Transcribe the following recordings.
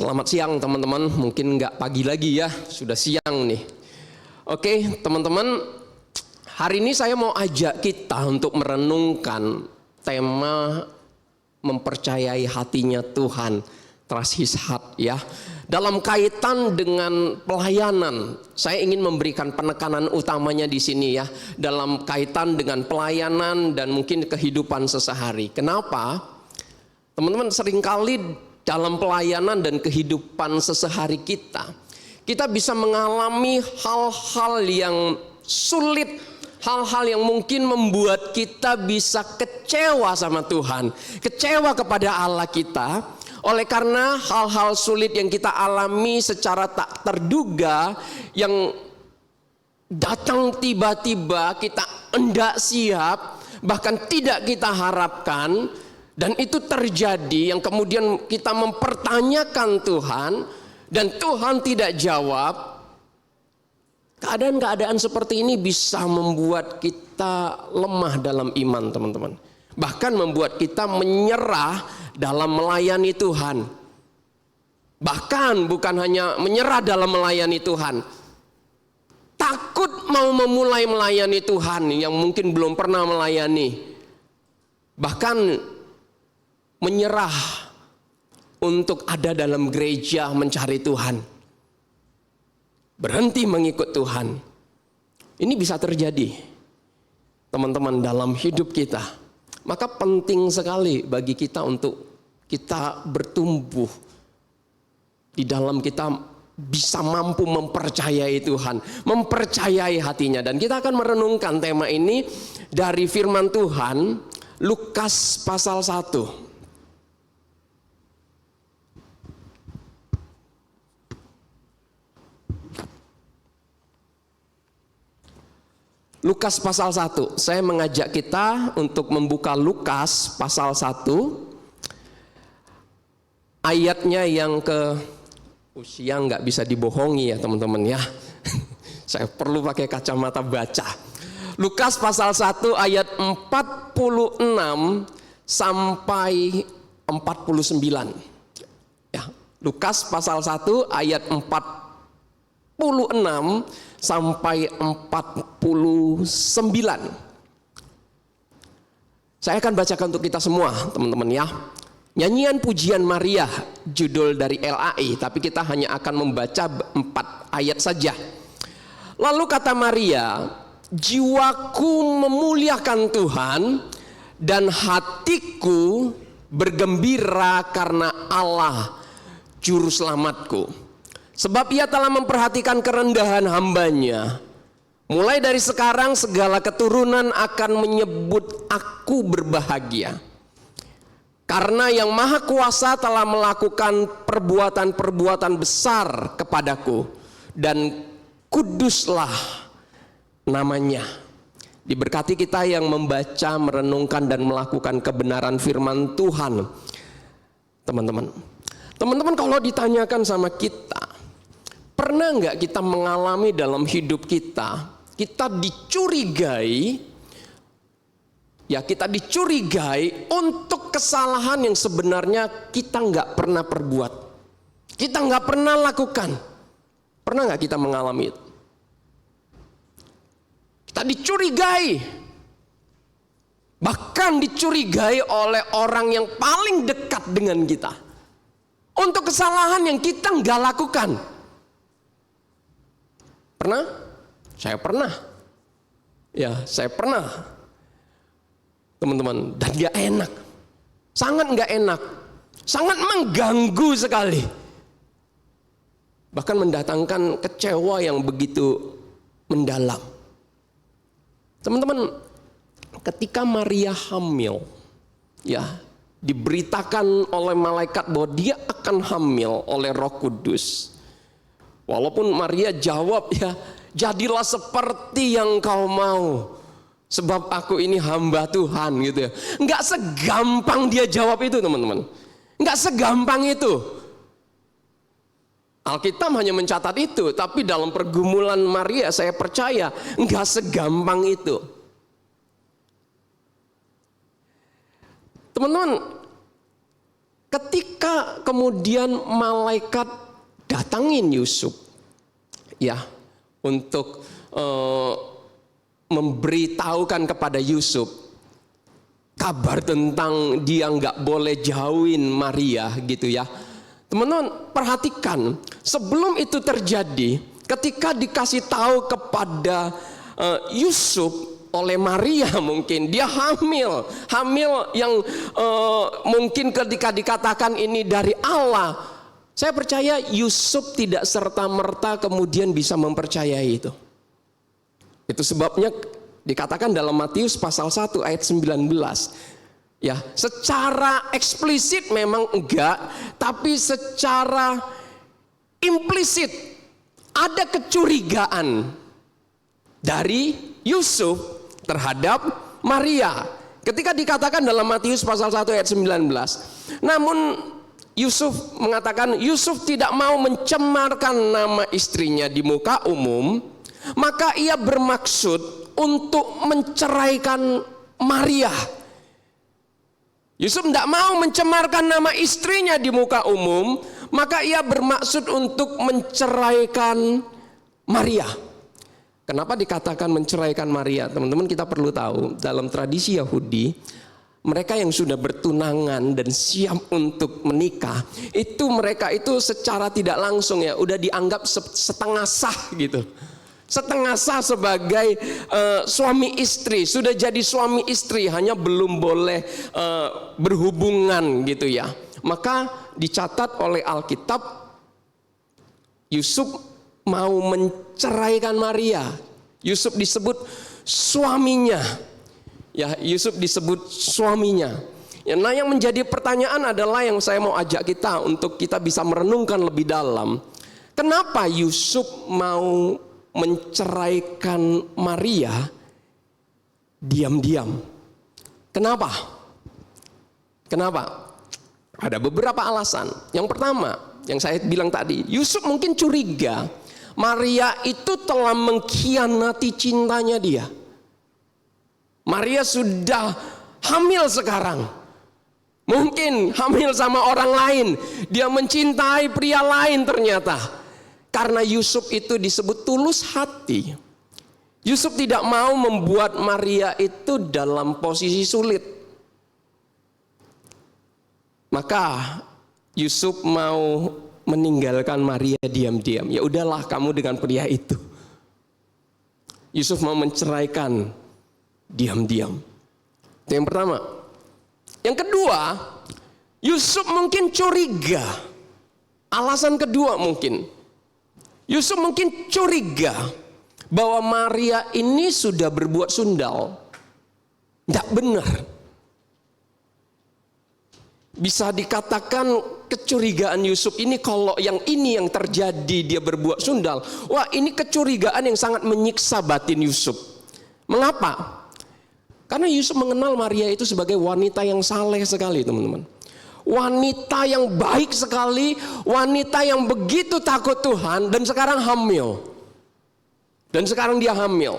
Selamat siang teman-teman, mungkin nggak pagi lagi ya, sudah siang nih. Oke teman-teman, hari ini saya mau ajak kita untuk merenungkan tema mempercayai hatinya Tuhan, trust His heart ya. Dalam kaitan dengan pelayanan, saya ingin memberikan penekanan utamanya di sini ya, dalam kaitan dengan pelayanan dan mungkin kehidupan sehari-hari. Kenapa? Teman-teman, seringkali dalam pelayanan dan kehidupan sehari-hari kita bisa mengalami hal-hal yang sulit, hal-hal yang mungkin membuat kita bisa kecewa sama Tuhan, kecewa kepada Allah kita. Oleh karena hal-hal sulit yang kita alami secara tak terduga, yang datang tiba-tiba, kita hendak siap, bahkan tidak kita harapkan. Dan itu terjadi, yang kemudian kita mempertanyakan Tuhan dan Tuhan tidak jawab. Keadaan-keadaan seperti ini bisa membuat kita lemah dalam iman teman-teman. Bahkan membuat kita menyerah dalam melayani Tuhan. Bahkan bukan hanya menyerah dalam melayani Tuhan, takut mau memulai melayani Tuhan yang mungkin belum pernah melayani. Bahkan menyerah untuk ada dalam gereja mencari Tuhan, berhenti mengikut Tuhan. Ini bisa terjadi teman-teman dalam hidup kita. Maka penting sekali bagi kita untuk kita bertumbuh di dalam kita bisa mampu mempercayai Tuhan, mempercayai hatinya. Dan kita akan merenungkan tema ini dari firman Tuhan Lukas pasal 1. Lukas pasal 1, saya mengajak kita untuk membuka Lukas pasal 1, ayatnya yang ke usia nggak bisa dibohongi ya teman-teman ya. Saya perlu pakai kacamata baca. Lukas pasal 1 ayat 46 sampai 49. Ya, Lukas pasal 1 ayat 46 sampai 49. Saya akan bacakan untuk kita semua teman-teman ya. Nyanyian Pujian Maria, judul dari LAI, tapi kita hanya akan membaca 4 ayat saja. Lalu kata Maria, jiwaku memuliakan Tuhan dan hatiku bergembira karena Allah juru selamatku. Sebab ia telah memperhatikan kerendahan hambanya. Mulai dari sekarang segala keturunan akan menyebut aku berbahagia. Karena yang Maha Kuasa telah melakukan perbuatan-perbuatan besar kepadaku. Dan kuduslah namanya. Diberkati kita yang membaca, merenungkan dan melakukan kebenaran firman Tuhan. Teman-teman, kalau ditanyakan sama kita, pernah nggak kita mengalami dalam hidup kita dicurigai untuk kesalahan yang sebenarnya kita nggak pernah perbuat, kita nggak pernah lakukan. Pernah nggak kita mengalami itu? Kita dicurigai, bahkan dicurigai oleh orang yang paling dekat dengan kita untuk kesalahan yang kita nggak lakukan. Pernah? Saya pernah. Ya, saya pernah. Teman-teman, dan gak enak. Sangat gak enak. Sangat mengganggu sekali. Bahkan mendatangkan kecewa yang begitu mendalam. Teman-teman, ketika Maria hamil, ya, diberitakan oleh malaikat bahwa dia akan hamil oleh Roh Kudus. Walaupun Maria jawab, ya, jadilah seperti yang kau mau, sebab aku ini hamba Tuhan, gitu ya. Nggak segampang dia jawab itu teman-teman. Nggak segampang itu. Alkitab hanya mencatat itu, tapi dalam pergumulan Maria saya percaya nggak segampang itu. Teman-teman, ketika kemudian malaikat datangin Yusuf, ya, untuk memberitahukan kepada Yusuf kabar tentang dia nggak boleh jauhin Maria gitu ya. Teman-teman perhatikan, sebelum itu terjadi, ketika dikasih tahu kepada Yusuf oleh Maria, mungkin dia hamil yang mungkin ketika dikatakan ini dari Allah, saya percaya Yusuf tidak serta-merta kemudian bisa mempercayai itu. Itu sebabnya dikatakan dalam Matius pasal 1 ayat 19. Ya, secara eksplisit memang enggak, tapi secara implisit ada kecurigaan dari Yusuf terhadap Maria. Ketika dikatakan dalam Matius pasal 1 ayat 19. Namun Yusuf mengatakan Yusuf tidak mau mencemarkan nama istrinya di muka umum, maka ia bermaksud untuk menceraikan Maria. Yusuf tidak mau mencemarkan nama istrinya di muka umum, maka ia bermaksud untuk menceraikan Maria. Kenapa dikatakan menceraikan Maria? Teman-teman, kita perlu tahu, dalam tradisi Yahudi, mereka yang sudah bertunangan dan siap untuk menikah, itu mereka itu secara tidak langsung ya udah dianggap setengah sah gitu. Setengah sah sebagai suami istri, sudah jadi suami istri, hanya belum boleh berhubungan gitu ya. Maka dicatat oleh Alkitab, Yusuf mau menceraikan Maria. Yusuf disebut suaminya. Ya, Yusuf disebut suaminya. Ya, nah, yang menjadi pertanyaan adalah yang saya mau ajak kita untuk kita bisa merenungkan lebih dalam. Kenapa Yusuf mau menceraikan Maria diam-diam? Kenapa? Kenapa? Ada beberapa alasan. Yang pertama, yang saya bilang tadi, Yusuf mungkin curiga Maria itu telah mengkhianati cintanya dia. Maria sudah hamil sekarang. Mungkin hamil sama orang lain. Dia mencintai pria lain ternyata. Karena Yusuf itu disebut tulus hati. Yusuf tidak mau membuat Maria itu dalam posisi sulit. Maka Yusuf mau meninggalkan Maria diam-diam. Ya udahlah kamu dengan pria itu. Yusuf mau menceraikan diam-diam. Itu yang pertama. Yang kedua, Yusuf mungkin curiga. Alasan kedua mungkin, Yusuf mungkin curiga bahwa Maria ini sudah berbuat sundal. Tidak benar. Bisa dikatakan kecurigaan Yusuf ini, kalau yang ini yang terjadi dia berbuat sundal, wah ini kecurigaan yang sangat menyiksa batin Yusuf. Mengapa? Karena Yusuf mengenal Maria itu sebagai wanita yang saleh sekali, teman-teman. Wanita yang baik sekali, wanita yang begitu takut Tuhan, dan sekarang hamil. Dan sekarang dia hamil.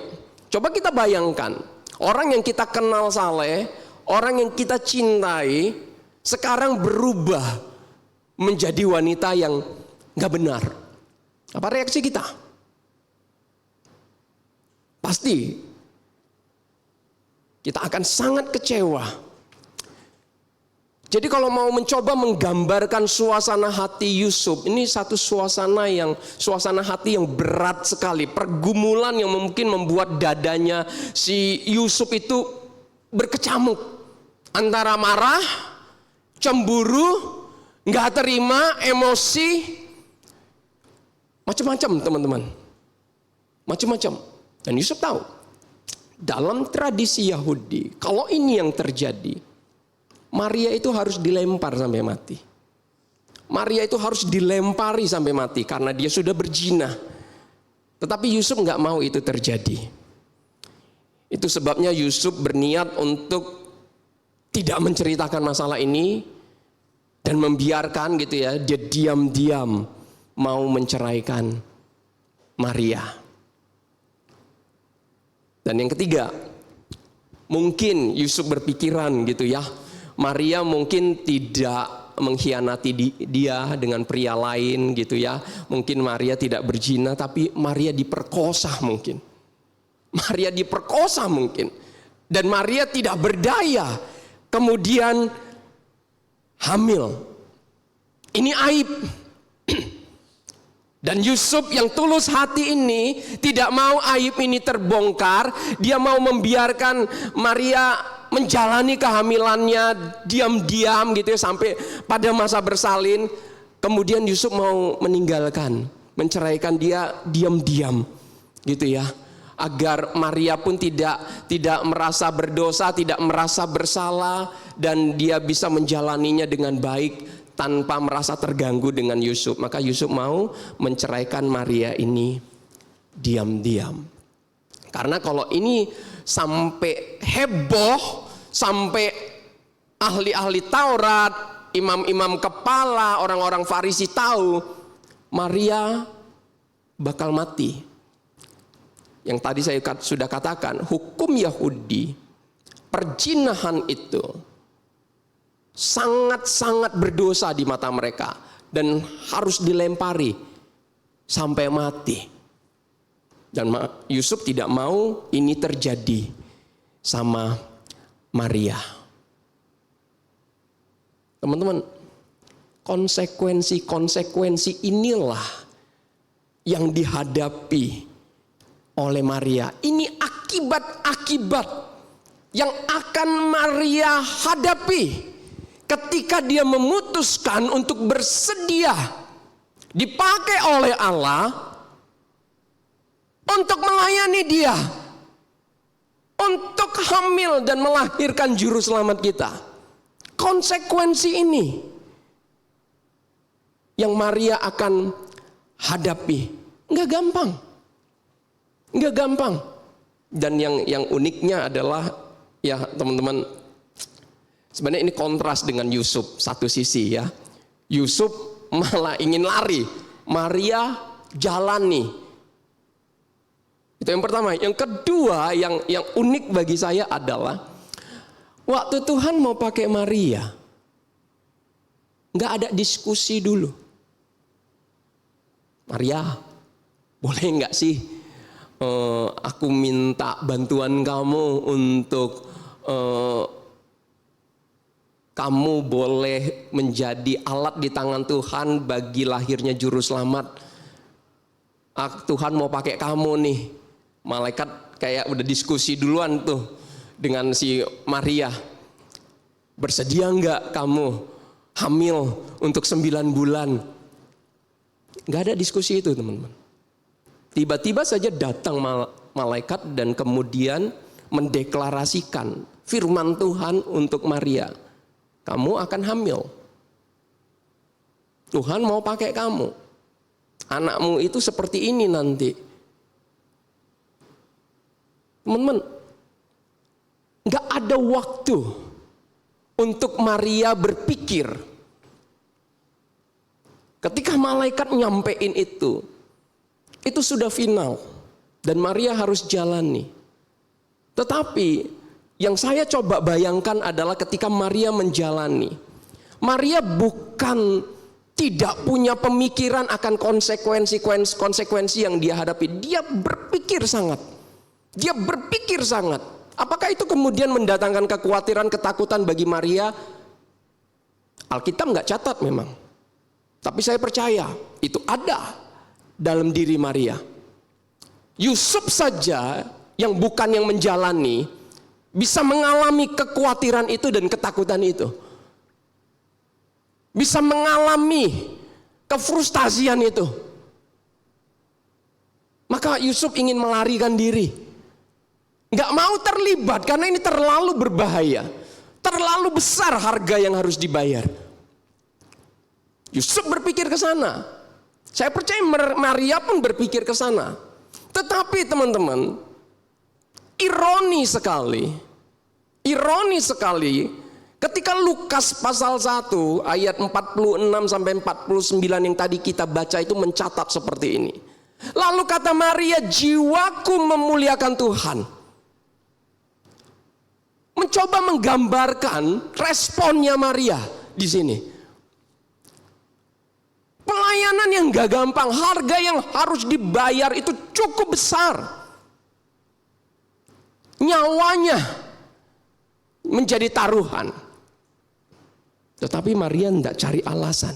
Coba kita bayangkan, orang yang kita kenal saleh, orang yang kita cintai, sekarang berubah menjadi wanita yang gak benar. Apa reaksi kita? Pasti kita akan sangat kecewa. Jadi kalau mau mencoba menggambarkan suasana hati Yusuf, ini satu suasana hati yang berat sekali, pergumulan yang mungkin membuat dadanya si Yusuf itu berkecamuk antara marah, cemburu, nggak terima, emosi, macam-macam teman-teman, macam-macam. Dan Yusuf tahu dalam tradisi Yahudi, kalau ini yang terjadi, Maria itu harus dilempar sampai mati. Maria itu harus dilempari sampai mati karena dia sudah berzina. Tetapi Yusuf nggak mau itu terjadi. Itu sebabnya Yusuf berniat untuk tidak menceritakan masalah ini dan membiarkan gitu ya, dia diam-diam mau menceraikan Maria. Dan yang ketiga, mungkin Yusuf berpikiran gitu ya, Maria mungkin tidak mengkhianati dia dengan pria lain gitu ya. Mungkin Maria tidak berzina, tapi Maria diperkosa mungkin. Maria diperkosa mungkin. Dan Maria tidak berdaya. Kemudian hamil. Ini aib. Dan Yusuf yang tulus hati ini tidak mau aib ini terbongkar. Dia mau membiarkan Maria menjalani kehamilannya diam-diam gitu ya, sampai pada masa bersalin. Kemudian Yusuf mau meninggalkan, menceraikan dia diam-diam gitu ya, agar Maria pun tidak merasa berdosa, tidak merasa bersalah, dan dia bisa menjalaninya dengan baik tanpa merasa terganggu dengan Yusuf. Maka Yusuf mau menceraikan Maria ini diam-diam. Karena kalau ini sampai heboh, sampai ahli-ahli Taurat, imam-imam kepala, orang-orang Farisi tahu, Maria bakal mati. Yang tadi saya sudah katakan, hukum Yahudi, perzinahan itu sangat-sangat berdosa di mata mereka dan harus dilempari sampai mati. Dan Yusuf tidak mau ini terjadi sama Maria. Teman-teman, konsekuensi inilah yang dihadapi oleh Maria. Ini akibat-akibat yang akan Maria hadapi ketika dia memutuskan untuk bersedia dipakai oleh Allah untuk melayani dia, untuk hamil dan melahirkan juru selamat kita. Konsekuensi ini yang Maria akan hadapi. Nggak gampang. Dan yang uniknya adalah, ya teman-teman, sebenarnya ini kontras dengan Yusuf satu sisi ya. Yusuf malah ingin lari, Maria jalani. Itu yang pertama. Yang kedua yang unik bagi saya adalah waktu Tuhan mau pakai Maria, nggak ada diskusi dulu. Maria, boleh nggak sih aku minta bantuan kamu untuk kamu boleh menjadi alat di tangan Tuhan bagi lahirnya juru selamat. Tuhan mau pakai kamu nih. Malaikat kayak udah diskusi duluan tuh dengan si Maria. Bersedia enggak kamu hamil untuk 9 bulan? Enggak ada diskusi itu, teman-teman. Tiba-tiba saja datang malaikat dan kemudian mendeklarasikan firman Tuhan untuk Maria. Kamu akan hamil. Tuhan mau pakai kamu. Anakmu itu seperti ini nanti. Teman-teman, gak ada waktu untuk Maria berpikir. Ketika malaikat nyampein itu sudah final. Dan Maria harus jalani. Tetapi yang saya coba bayangkan adalah ketika Maria menjalani. Maria bukan tidak punya pemikiran akan konsekuensi yang dia hadapi. Dia berpikir sangat. Apakah itu kemudian mendatangkan kekhawatiran, ketakutan bagi Maria? Alkitab nggak catat memang. Tapi saya percaya itu ada dalam diri Maria. Yusuf saja yang bukan yang menjalani bisa mengalami kekhawatiran itu dan ketakutan itu. Bisa mengalami kefrustasian itu. Maka Yusuf ingin melarikan diri. Gak mau terlibat karena ini terlalu berbahaya. Terlalu besar harga yang harus dibayar. Yusuf berpikir ke sana. Saya percaya Maria pun berpikir ke sana. Tetapi teman-teman, ironi sekali ketika Lukas pasal 1 ayat 46 sampai 49 yang tadi kita baca itu mencatat seperti ini. Lalu kata Maria, jiwaku memuliakan Tuhan. Mencoba menggambarkan responnya Maria di sini. Pelayanan yang gak gampang, harga yang harus dibayar itu cukup besar. Nyawanya menjadi taruhan. Tetapi Maria tidak cari alasan.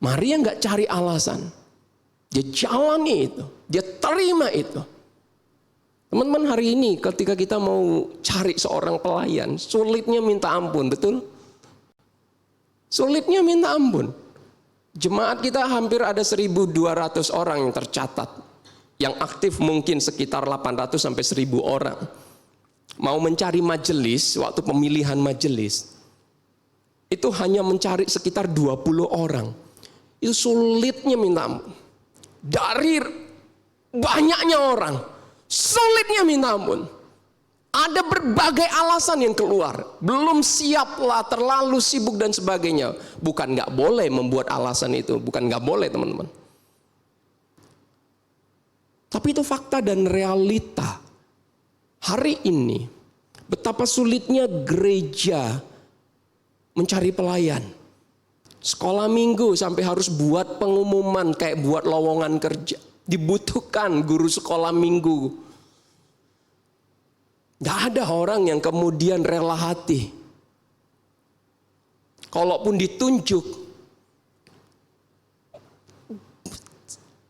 Maria nggak cari alasan. Dia jalani itu, dia terima itu. Teman-teman, hari ini ketika kita mau cari seorang pelayan, sulitnya minta ampun, betul? Sulitnya minta ampun. Jemaat kita hampir ada 1.200 orang yang tercatat. Yang aktif mungkin sekitar 800 sampai 1.000 orang. Mau mencari majelis, waktu pemilihan majelis, itu hanya mencari sekitar 20 orang. Itu sulitnya minta ampun. Dari banyaknya orang, sulitnya minta ampun. Ada berbagai alasan yang keluar. Belum siap lah, terlalu sibuk dan sebagainya. Bukan nggak boleh membuat alasan itu. Bukan nggak boleh, teman-teman. Tapi itu fakta dan realita. Hari ini, betapa sulitnya gereja mencari pelayan. Sekolah minggu sampai harus buat pengumuman kayak buat lowongan kerja. Dibutuhkan guru sekolah minggu. Gak ada orang yang kemudian rela hati. Kalaupun ditunjuk,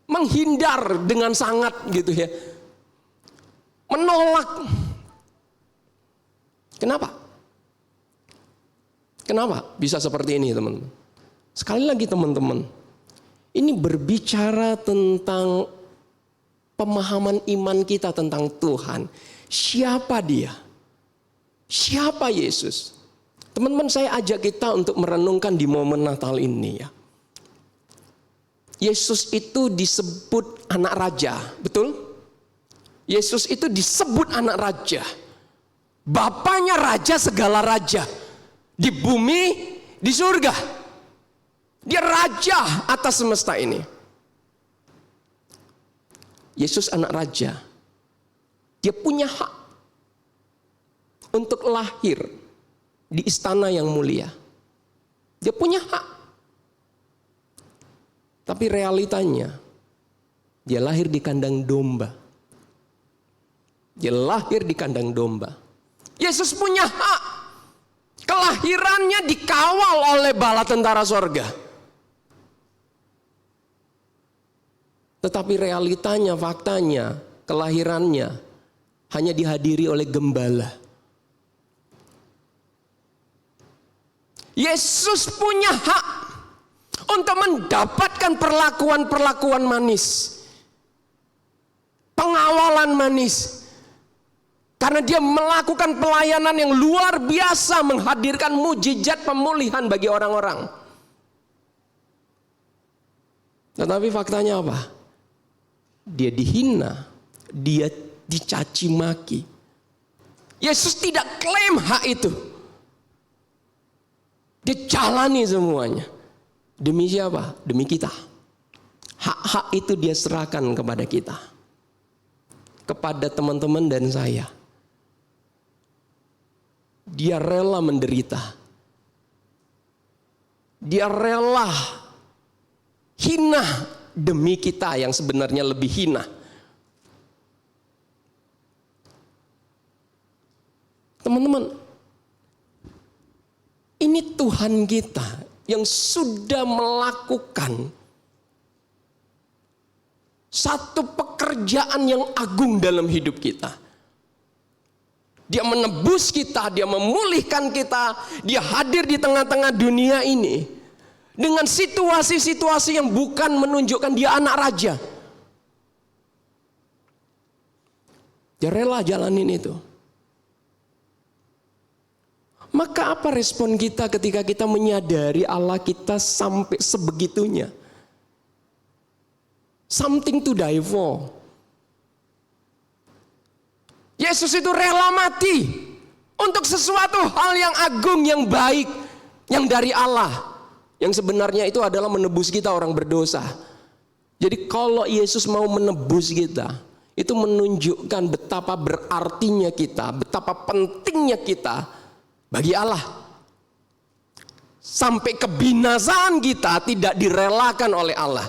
menghindar dengan sangat gitu ya. Menolak. Kenapa? Kenapa bisa seperti ini, teman-teman? Sekali lagi, teman-teman, ini berbicara tentang pemahaman iman kita tentang Tuhan. Siapa dia? Siapa Yesus? Teman-teman, saya ajak kita untuk merenungkan di momen Natal ini ya. Yesus itu disebut anak raja, betul? Yesus itu disebut anak raja. Bapaknya raja segala raja. Di bumi, di surga. Dia raja atas semesta ini. Yesus anak raja. Dia punya hak untuk lahir di istana yang mulia. Dia punya hak. Tapi realitanya, dia lahir di kandang domba. Dia lahir di kandang domba. Yesus punya hak. Kelahirannya dikawal oleh bala tentara sorga. Tetapi realitanya, faktanya, kelahirannya hanya dihadiri oleh gembala. Yesus punya hak untuk mendapatkan perlakuan-perlakuan manis. Pengawalan manis. Karena dia melakukan pelayanan yang luar biasa, menghadirkan mujizat pemulihan bagi orang-orang. Tetapi faktanya apa? Dia dihina, dia dicaci maki. Yesus tidak klaim hak itu. Dia jalani semuanya. Demi siapa? Demi kita. Hak-hak itu dia serahkan kepada kita. Kepada teman-teman dan saya. Dia rela menderita. Dia rela hina demi kita yang sebenarnya lebih hina. Teman-teman, ini Tuhan kita yang sudah melakukan satu pekerjaan yang agung dalam hidup kita. Dia menebus kita, dia memulihkan kita, dia hadir di tengah-tengah dunia ini. Dengan situasi-situasi yang bukan menunjukkan dia anak raja. Dia rela jalanin itu. Maka apa respon kita ketika kita menyadari Allah kita sampai sebegitunya? Something to die for. Yesus itu rela mati untuk sesuatu hal yang agung, yang baik, yang dari Allah. Yang sebenarnya itu adalah menebus kita orang berdosa. Jadi kalau Yesus mau menebus kita, itu menunjukkan betapa berartinya kita, betapa pentingnya kita bagi Allah. sampai kebinasaan kita tidak direlakan oleh Allah.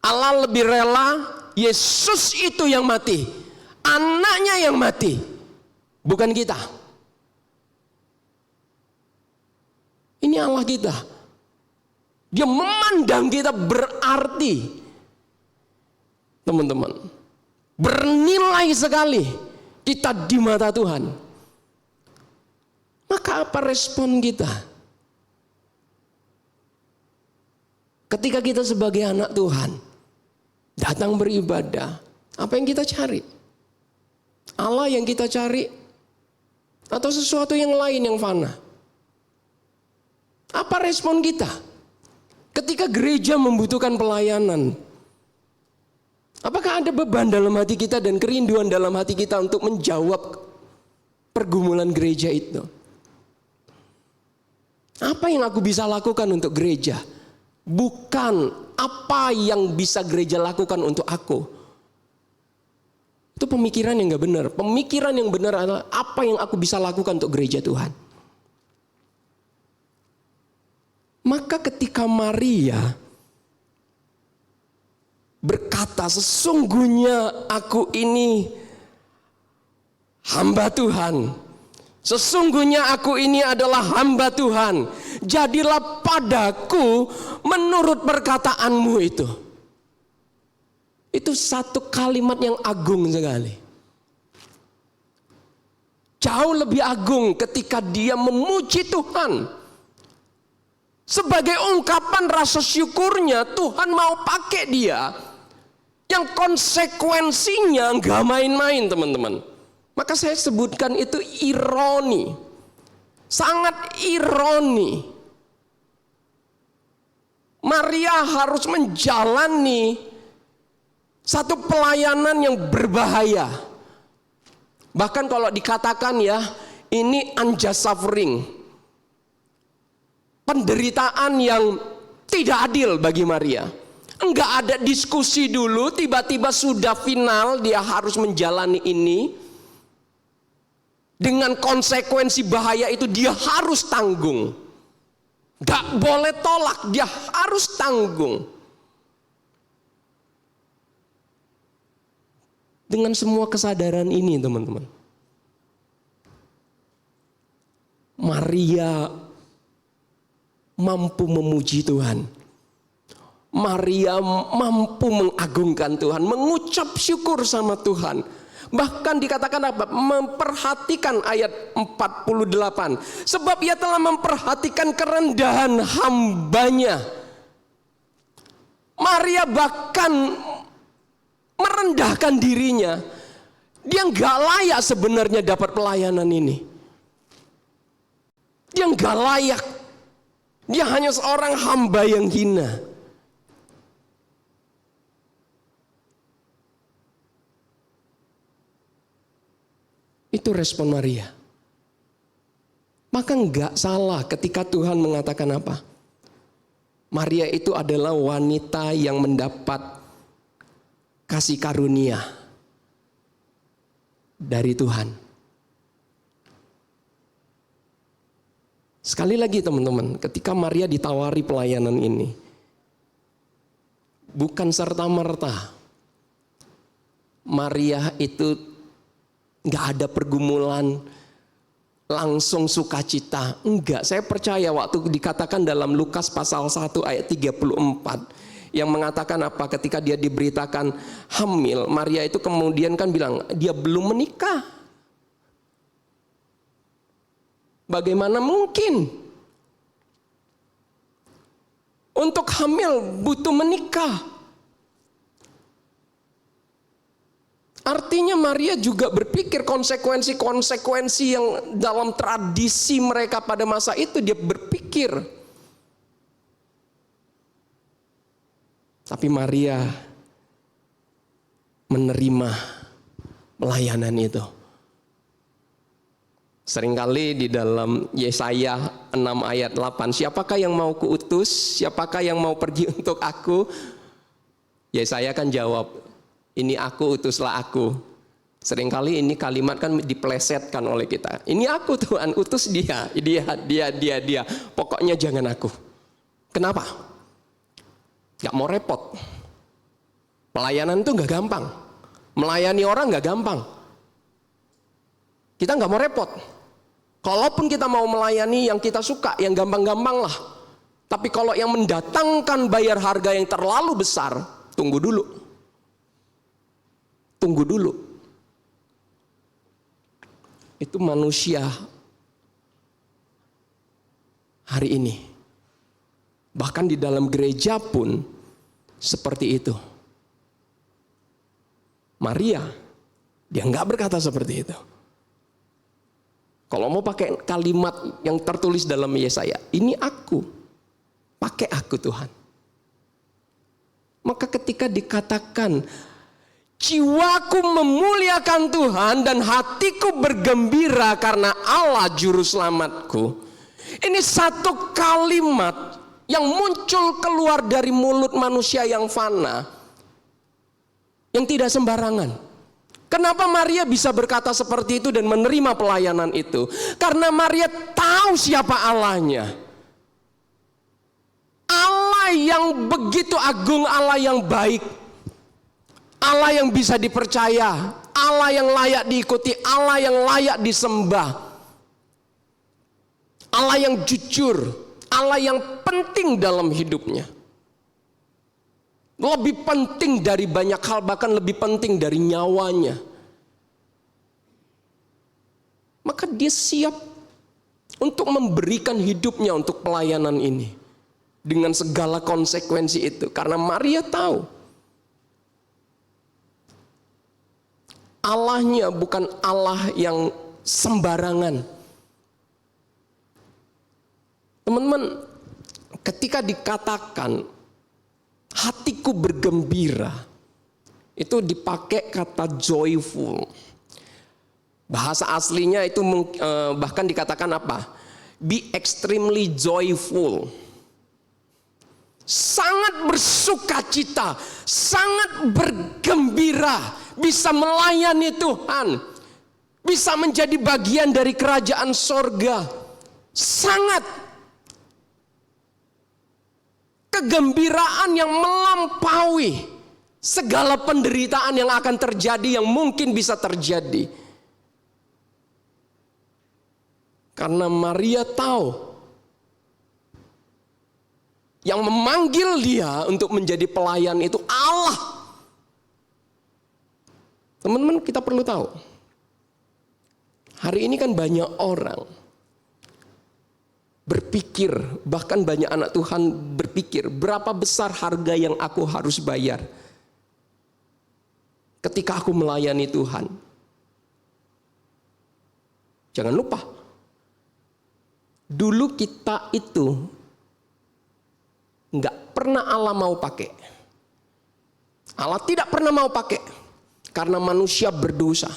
Allah lebih rela Yesus itu yang mati, anaknya yang mati, bukan kita. Ini Allah kita. Dia memandang kita berarti, teman-teman, bernilai sekali kita di mata Tuhan. Maka apa respon kita? Ketika kita sebagai anak Tuhan datang beribadah, apa yang kita cari? Allah yang kita cari atau sesuatu yang lain yang fana? Apa respon kita? Ketika gereja membutuhkan pelayanan, apakah ada beban dalam hati kita dan kerinduan dalam hati kita untuk menjawab pergumulan gereja itu? Apa yang aku bisa lakukan untuk gereja? Bukan apa yang bisa gereja lakukan untuk aku. Itu pemikiran yang gak benar. Pemikiran yang benar adalah apa yang aku bisa lakukan untuk gereja Tuhan. Maka ketika Maria berkata, sesungguhnya aku ini hamba Tuhan. Sesungguhnya aku ini adalah hamba Tuhan. Jadilah padaku menurut perkataanmu itu. Itu satu kalimat yang agung sekali. Jauh lebih agung ketika dia memuji Tuhan. Sebagai ungkapan rasa syukurnya, Tuhan mau pakai dia. Yang konsekuensinya gak main-main, teman-teman. Maka saya sebutkan itu ironi. Sangat ironi. Maria harus menjalani satu pelayanan yang berbahaya. Bahkan kalau dikatakan ya, ini unjust suffering. Penderitaan yang tidak adil bagi Maria. Enggak ada diskusi dulu, tiba-tiba sudah final dia harus menjalani ini. Dengan konsekuensi bahaya itu dia harus tanggung. Gak boleh tolak, dia harus tanggung. Dengan semua kesadaran ini, teman-teman, Maria mampu memuji Tuhan. Maria mampu mengagungkan Tuhan, mengucap syukur sama Tuhan. Bahkan dikatakan apa? Memperhatikan ayat 48. Sebab ia telah memperhatikan kerendahan hambanya. Maria bahkan merendahkan dirinya. Dia nggak layak sebenarnya dapat pelayanan ini. Dia nggak layak. Dia hanya seorang hamba yang hina. Itu respon Maria. Maka enggak salah ketika Tuhan mengatakan apa? Maria itu adalah wanita yang mendapat kasih karunia dari Tuhan. Sekali lagi teman-teman, ketika Maria ditawari pelayanan ini, bukan serta-merta Maria itu nggak ada pergumulan, langsung sukacita. Enggak, saya percaya waktu dikatakan dalam Lukas pasal 1 ayat 34 yang mengatakan apa, ketika dia diberitakan hamil, Maria itu kemudian kan bilang dia belum menikah. Bagaimana mungkin untuk hamil butuh menikah? Artinya Maria juga berpikir konsekuensi-konsekuensi yang dalam tradisi mereka pada masa itu dia berpikir. Tapi Maria menerima pelayanan itu. Seringkali di dalam Yesaya 6 ayat 8, siapakah yang mau kuutus? Siapakah yang mau pergi untuk aku? Yesaya kan jawab, ini aku, utuslah aku. Seringkali ini kalimat kan dipelesetkan oleh kita. Ini aku Tuhan, utus dia. Pokoknya jangan aku. Kenapa? Gak mau repot. Pelayanan itu gak gampang. Melayani orang gak gampang. Kita gak mau repot. Kalaupun kita mau melayani yang kita suka, yang gampang-gampang lah. Tapi kalau yang mendatangkan bayar harga yang terlalu besar, tunggu dulu. Tunggu dulu. Itu manusia hari ini. Bahkan di dalam gereja pun seperti itu. Maria, dia nggak berkata seperti itu. Kalau mau pakai kalimat yang tertulis dalam Yesaya, ini aku, pakai aku Tuhan. Maka ketika dikatakan, jiwaku memuliakan Tuhan dan hatiku bergembira karena Allah juru selamatku. Ini satu kalimat yang muncul keluar dari mulut manusia yang fana, yang tidak sembarangan. Kenapa Maria bisa berkata seperti itu dan menerima pelayanan itu? Karena Maria tahu siapa Allahnya. Allah yang begitu agung, Allah yang baik. Allah yang bisa dipercaya, Allah yang layak diikuti, Allah yang layak disembah. Allah yang jujur, Allah yang penting dalam hidupnya. Lebih penting dari banyak hal, bahkan lebih penting dari nyawanya. Maka dia siap untuk memberikan hidupnya untuk pelayanan ini. Dengan segala konsekuensi itu. Karena Maria tahu. Allahnya bukan Allah yang sembarangan. Teman-teman, ketika dikatakan hatiku bergembira, itu dipakai kata joyful. Bahasa aslinya itu bahkan dikatakan apa? Be extremely joyful. Sangat bersukacita, sangat bergembira, bisa melayani Tuhan, bisa menjadi bagian dari kerajaan sorga. Sangat kegembiraan yang melampaui segala penderitaan yang akan terjadi, yang mungkin bisa terjadi. Karena Maria tahu yang memanggil dia untuk menjadi pelayan itu Allah. Teman-teman, kita perlu tahu. Hari ini kan banyak orang berpikir, bahkan banyak anak Tuhan berpikir, berapa besar harga yang aku harus bayar ketika aku melayani Tuhan. Jangan lupa, dulu kita itu nggak pernah Allah mau pakai. Allah tidak pernah mau pakai karena manusia berdosa.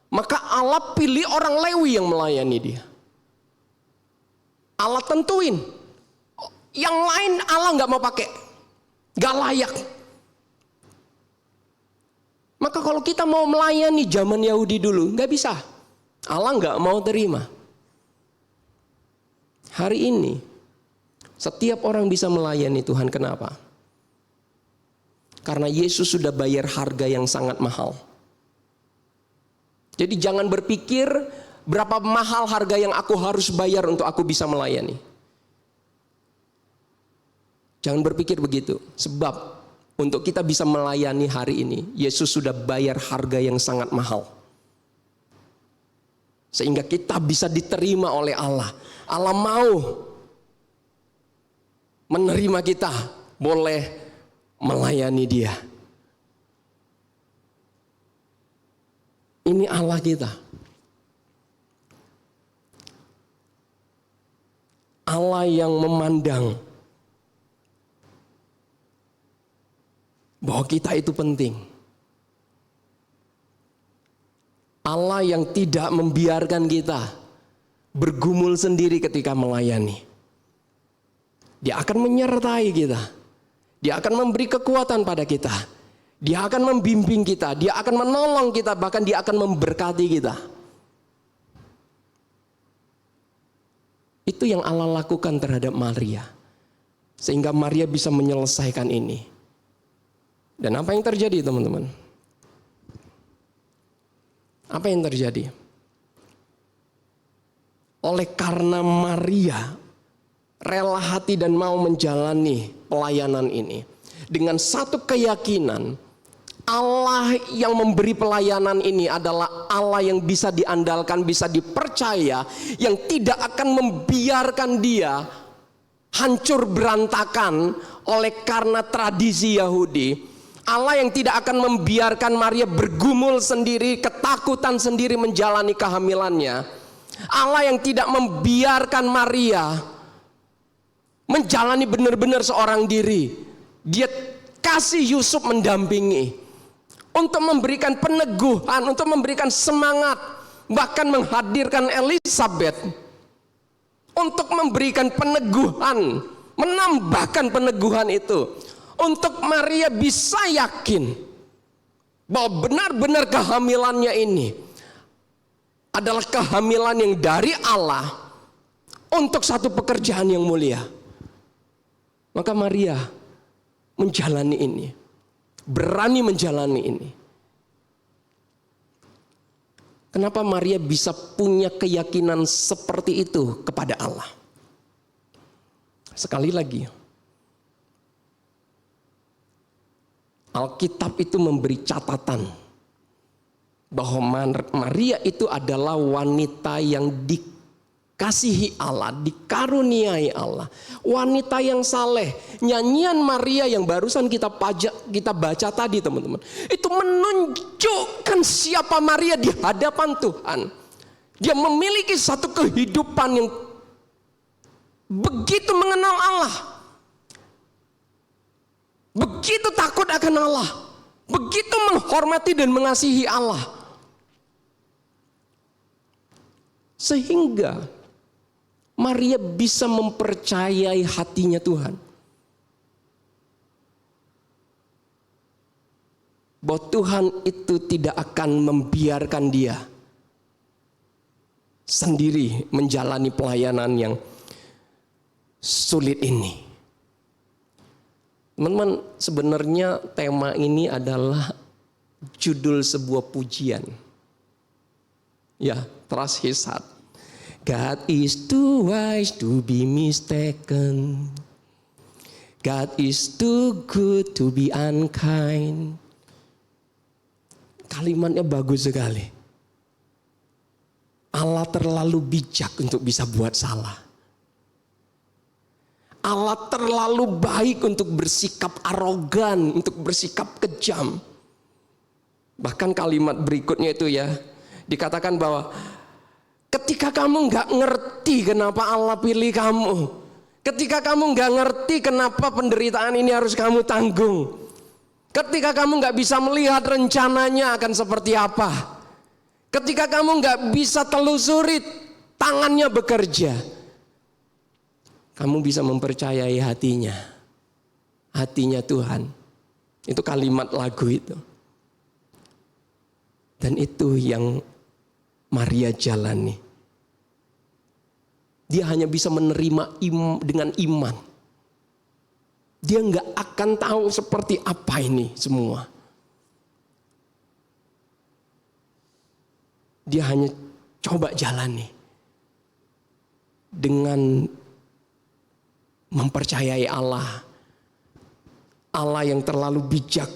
Maka Allah pilih orang Lewi yang melayani dia. Allah tentuin, yang lain Allah nggak mau pakai, nggak layak. Maka kalau kita mau melayani zaman Yahudi dulu, nggak bisa. Allah nggak mau terima. Hari ini setiap orang bisa melayani Tuhan. Kenapa? Karena Yesus sudah bayar harga yang sangat mahal. Jadi jangan berpikir berapa mahal harga yang aku harus bayar untuk aku bisa melayani. Jangan berpikir begitu. Sebab untuk kita bisa melayani hari ini, Yesus sudah bayar harga yang sangat mahal. Sehingga kita bisa diterima oleh Allah. Allah mau menerima kita, boleh melayani dia. Ini Allah kita. Allah yang memandang bahwa kita itu penting. Allah yang tidak membiarkan kita bergumul sendiri ketika melayani. Dia akan menyertai kita. Dia akan memberi kekuatan pada kita. Dia akan membimbing kita, dia akan menolong kita, bahkan dia akan memberkati kita. Itu yang Allah lakukan terhadap Maria. Sehingga Maria bisa menyelesaikan ini. Dan apa yang terjadi, teman-teman? Apa yang terjadi? Oleh karena Maria rela hati dan mau menjalani pelayanan ini dengan satu keyakinan, Allah yang memberi pelayanan ini adalah Allah yang bisa diandalkan, bisa dipercaya, yang tidak akan membiarkan dia hancur berantakan oleh karena tradisi Yahudi. Allah yang tidak akan membiarkan Maria bergumul sendiri, ketakutan sendiri menjalani kehamilannya. Allah yang tidak membiarkan Maria menjalani benar-benar seorang diri. Dia kasih Yusuf mendampingi untuk memberikan peneguhan, untuk memberikan semangat, bahkan menghadirkan Elizabeth untuk memberikan peneguhan, menambahkan peneguhan itu, untuk Maria bisa yakin bahwa benar-benar kehamilannya ini adalah kehamilan yang dari Allah untuk satu pekerjaan yang mulia. Maka Maria menjalani ini, berani menjalani ini. Kenapa Maria bisa punya keyakinan seperti itu kepada Allah? Sekali lagi, Alkitab itu memberi catatan bahwa Maria itu adalah wanita yang dikasihi Allah, dikaruniai Allah, wanita yang saleh. Nyanyian Maria yang barusan kita baca tadi, teman-teman, itu menunjukkan siapa Maria di hadapan Tuhan. Dia memiliki satu kehidupan yang begitu mengenal Allah, begitu takut akan Allah, begitu menghormati dan mengasihi Allah, sehingga Maria bisa mempercayai hatinya Tuhan, bahwa Tuhan itu tidak akan membiarkan dia sendiri menjalani pelayanan yang sulit ini. Teman-teman, sebenarnya tema ini adalah judul sebuah pujian. Ya, trust his heart. God is too wise to be mistaken. God is too good to be unkind. Kalimatnya bagus sekali. Allah terlalu bijak untuk bisa buat salah. Allah terlalu baik untuk bersikap arogan, untuk bersikap kejam. Bahkan kalimat berikutnya itu ya, dikatakan bahwa ketika kamu gak ngerti kenapa Allah pilih kamu, ketika kamu gak ngerti kenapa penderitaan ini harus kamu tanggung, ketika kamu gak bisa melihat rencananya akan seperti apa, ketika kamu gak bisa telusuri tangannya bekerja, kamu bisa mempercayai hatinya Tuhan. Itu kalimat lagu itu. Dan itu yang Maria jalani. Dia hanya bisa menerima dengan iman. Dia nggak akan tahu seperti apa ini semua. Dia hanya coba jalani dengan mempercayai Allah. Allah yang terlalu bijak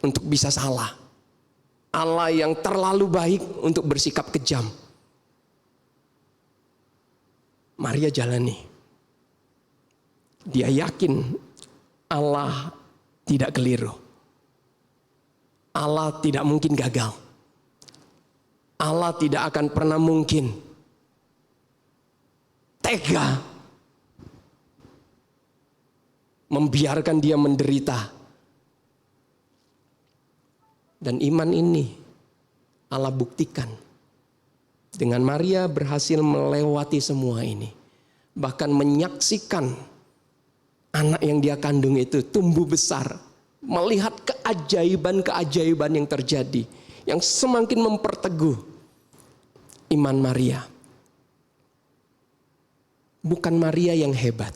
untuk bisa salah. Allah yang terlalu baik untuk bersikap kejam. Maria jalani. Dia yakin Allah tidak keliru. Allah tidak mungkin gagal. Allah tidak akan pernah mungkin tega membiarkan dia menderita. Dan iman ini Allah buktikan dengan Maria berhasil melewati semua ini. Bahkan menyaksikan anak yang dia kandung itu tumbuh besar melihat keajaiban-keajaiban yang terjadi, yang semakin memperteguh iman Maria. Bukan Maria yang hebat,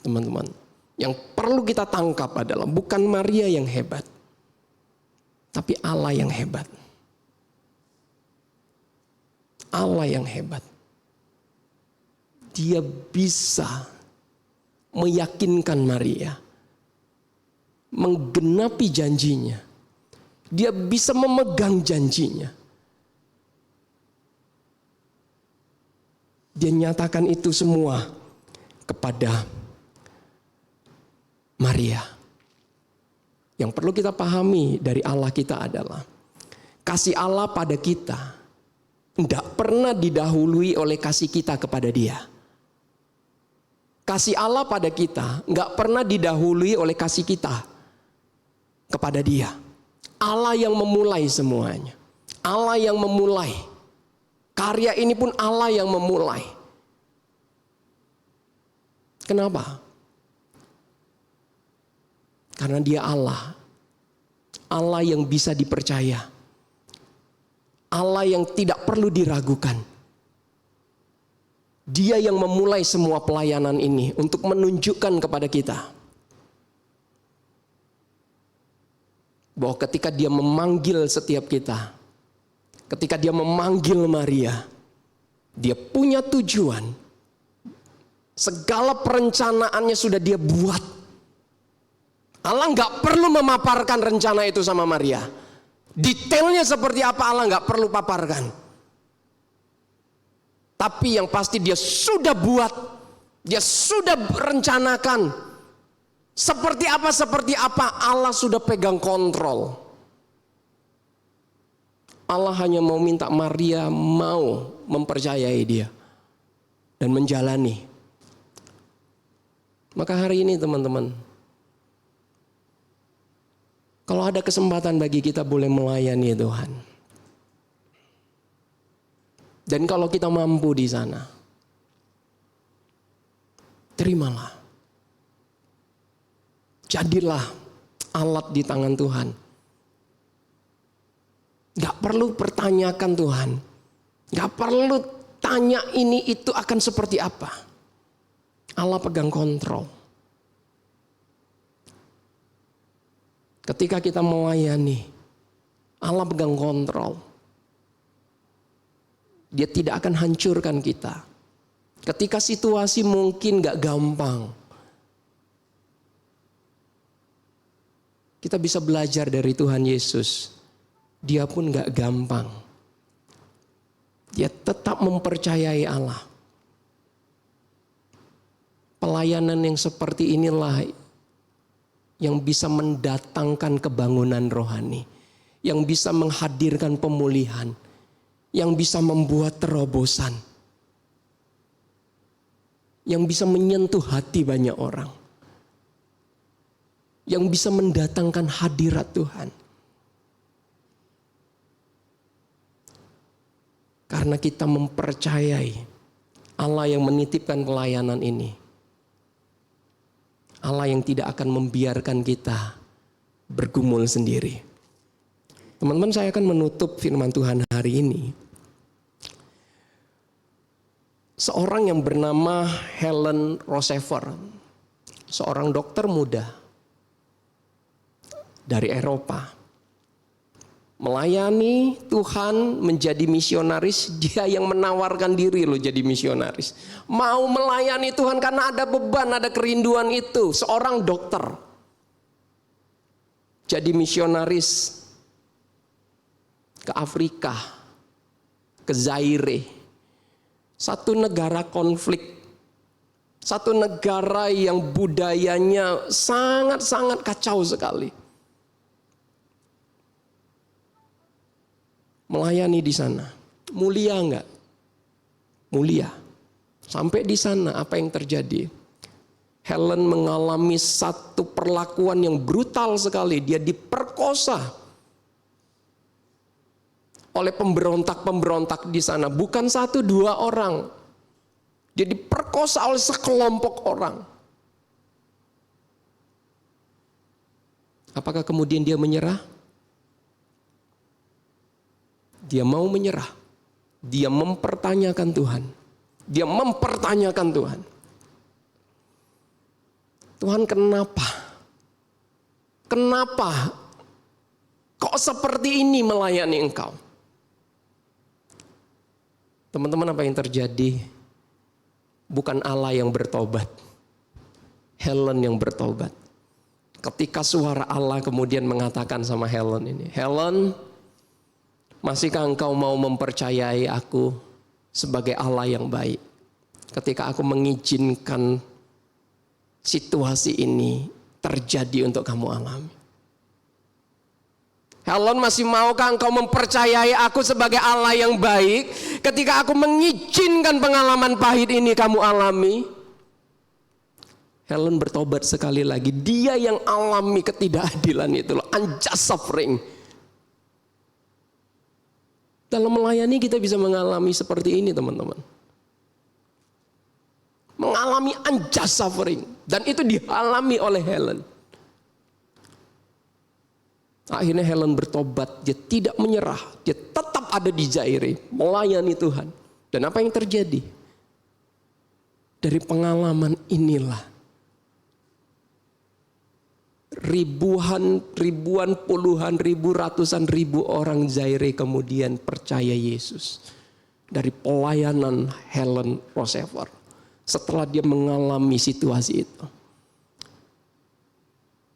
teman-teman. Yang perlu kita tangkap adalah bukan Maria yang hebat, tapi Allah yang hebat. Allah yang hebat. Dia bisa meyakinkan Maria, menggenapi janjinya. Dia bisa memegang janjinya. Dia nyatakan itu semua kepada Maria. Yang perlu kita pahami dari Allah kita adalah kasih Allah pada kita tidak pernah didahului oleh kasih kita kepada Dia. Kasih Allah pada kita nggak pernah didahului oleh kasih kita kepada Dia. Allah yang memulai semuanya. Allah yang memulai. Karya ini pun Allah yang memulai. Kenapa? Karena Dia Allah. Allah yang bisa dipercaya. Allah yang tidak perlu diragukan. Dia yang memulai semua pelayanan ini untuk menunjukkan kepada kita bahwa ketika Dia memanggil setiap kita, ketika Dia memanggil Maria, Dia punya tujuan. Segala perencanaannya sudah Dia buat. Allah nggak perlu memaparkan rencana itu sama Maria. Detailnya seperti apa Allah nggak perlu paparkan. Tapi yang pasti Dia sudah buat, Dia sudah rencanakan. Seperti apa Allah sudah pegang kontrol. Allah hanya mau minta Maria mau mempercayai Dia dan menjalani. Maka hari ini teman-teman, kalau ada kesempatan bagi kita boleh melayani Tuhan. Dan kalau kita mampu di sana, terimalah. Jadilah alat di tangan Tuhan. Gak perlu pertanyakan Tuhan. Gak perlu tanya ini itu akan seperti apa. Allah pegang kontrol. Ketika kita melayani, Allah pegang kontrol. Dia tidak akan hancurkan kita. Ketika situasi mungkin gak gampang, kita bisa belajar dari Tuhan Yesus. Dia pun gak gampang. Dia tetap mempercayai Allah. Pelayanan yang seperti inilah yang bisa mendatangkan kebangunan rohani, yang bisa menghadirkan pemulihan, yang bisa membuat terobosan, yang bisa menyentuh hati banyak orang, yang bisa mendatangkan hadirat Tuhan. Karena kita mempercayai Allah yang menitipkan pelayanan ini. Allah yang tidak akan membiarkan kita bergumul sendiri. Teman-teman, saya akan menutup firman Tuhan hari ini. Seorang yang bernama Helen Roseveare, seorang dokter muda dari Eropa, melayani Tuhan menjadi misionaris. Dia yang menawarkan diri loh jadi misionaris. Mau melayani Tuhan karena ada beban, ada kerinduan itu. Seorang dokter jadi misionaris ke Afrika, ke Zaire. Satu negara konflik, satu negara yang budayanya sangat-sangat kacau sekali. Melayani di sana, mulia enggak? Mulia. Sampai di sana apa yang terjadi? Helen mengalami satu perlakuan yang brutal sekali. Dia diperkosa oleh pemberontak-pemberontak di sana. Bukan satu dua orang. Dia diperkosa oleh sekelompok orang. Apakah kemudian dia menyerah? Dia mau menyerah. Dia mempertanyakan Tuhan. Dia mempertanyakan Tuhan. Tuhan, kenapa? Kenapa kok seperti ini melayani Engkau? Teman-teman, apa yang terjadi? Bukan Allah yang bertobat. Helen yang bertobat. Ketika suara Allah kemudian mengatakan sama Helen ini, Helen, masihkah engkau mau mempercayai aku sebagai Allah yang baik? Ketika aku mengizinkan situasi ini terjadi untuk kamu alami. Helen, masih maukah engkau mempercayai aku sebagai Allah yang baik ketika aku mengizinkan pengalaman pahit ini kamu alami? Helen bertobat sekali lagi. Dia yang alami ketidakadilan itu loh, unjust suffering. Dalam melayani kita bisa mengalami seperti ini, teman-teman. Mengalami unjust suffering. Dan itu dialami oleh Helen. Akhirnya Helen bertobat. Dia tidak menyerah. Dia tetap ada di Zaire, melayani Tuhan. Dan apa yang terjadi? Dari pengalaman inilah ribuan, puluhan ribu, ratusan ribu orang Zaire kemudian percaya Yesus. Dari pelayanan Helen Rosever. Setelah dia mengalami situasi itu.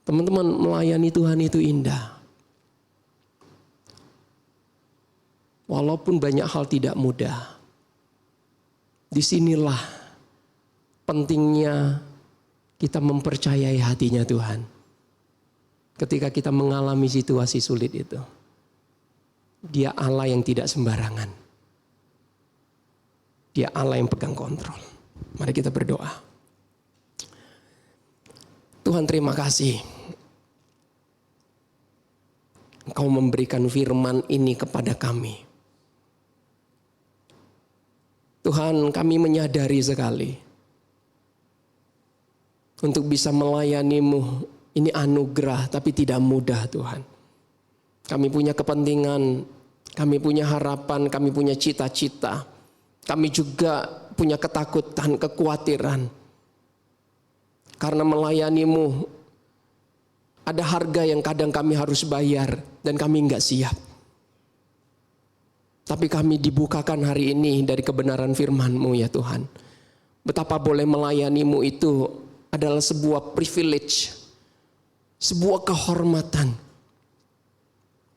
Teman-teman, melayani Tuhan itu indah. Walaupun banyak hal tidak mudah. Disinilah pentingnya kita mempercayai hatinya Tuhan. Ketika kita mengalami situasi sulit itu. Dia Allah yang tidak sembarangan. Dia Allah yang pegang kontrol. Mari kita berdoa. Tuhan, terima kasih. Engkau memberikan firman ini kepada kami. Tuhan, kami menyadari sekali. Untuk bisa melayani-Mu, ini anugerah tapi tidak mudah Tuhan. Kami punya kepentingan, kami punya harapan, kami punya cita-cita. Kami juga punya ketakutan, kekhawatiran. Karena melayani-Mu, ada harga yang kadang kami harus bayar dan kami enggak siap. Tapi kami dibukakan hari ini dari kebenaran firman-Mu ya Tuhan. Betapa boleh melayani-Mu itu adalah sebuah privilege, sebuah kehormatan.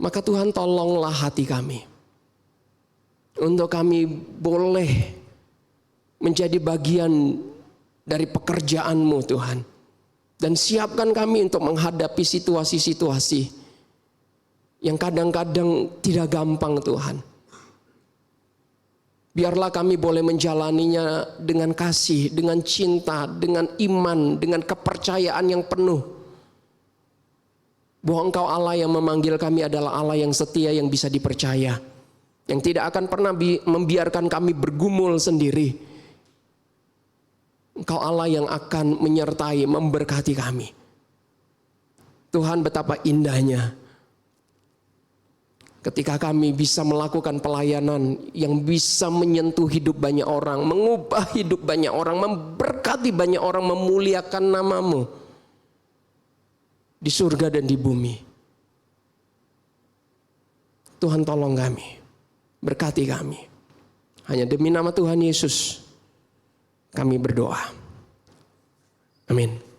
Maka Tuhan, tolonglah hati kami. Untuk kami boleh menjadi bagian dari pekerjaan-Mu Tuhan. Dan siapkan kami untuk menghadapi situasi-situasi yang kadang-kadang tidak gampang Tuhan. Biarlah kami boleh menjalaninya dengan kasih, dengan cinta, dengan iman, dengan kepercayaan yang penuh. Bahwa Engkau Allah yang memanggil kami adalah Allah yang setia, yang bisa dipercaya. Yang tidak akan pernah membiarkan kami bergumul sendiri. Engkau Allah yang akan menyertai, memberkati kami. Tuhan, betapa indahnya ketika kami bisa melakukan pelayanan yang bisa menyentuh hidup banyak orang, mengubah hidup banyak orang, memberkati banyak orang, memuliakan nama-Mu di surga dan di bumi. Tuhan, tolong kami, berkati kami. Hanya demi nama Tuhan Yesus kami berdoa. Amin.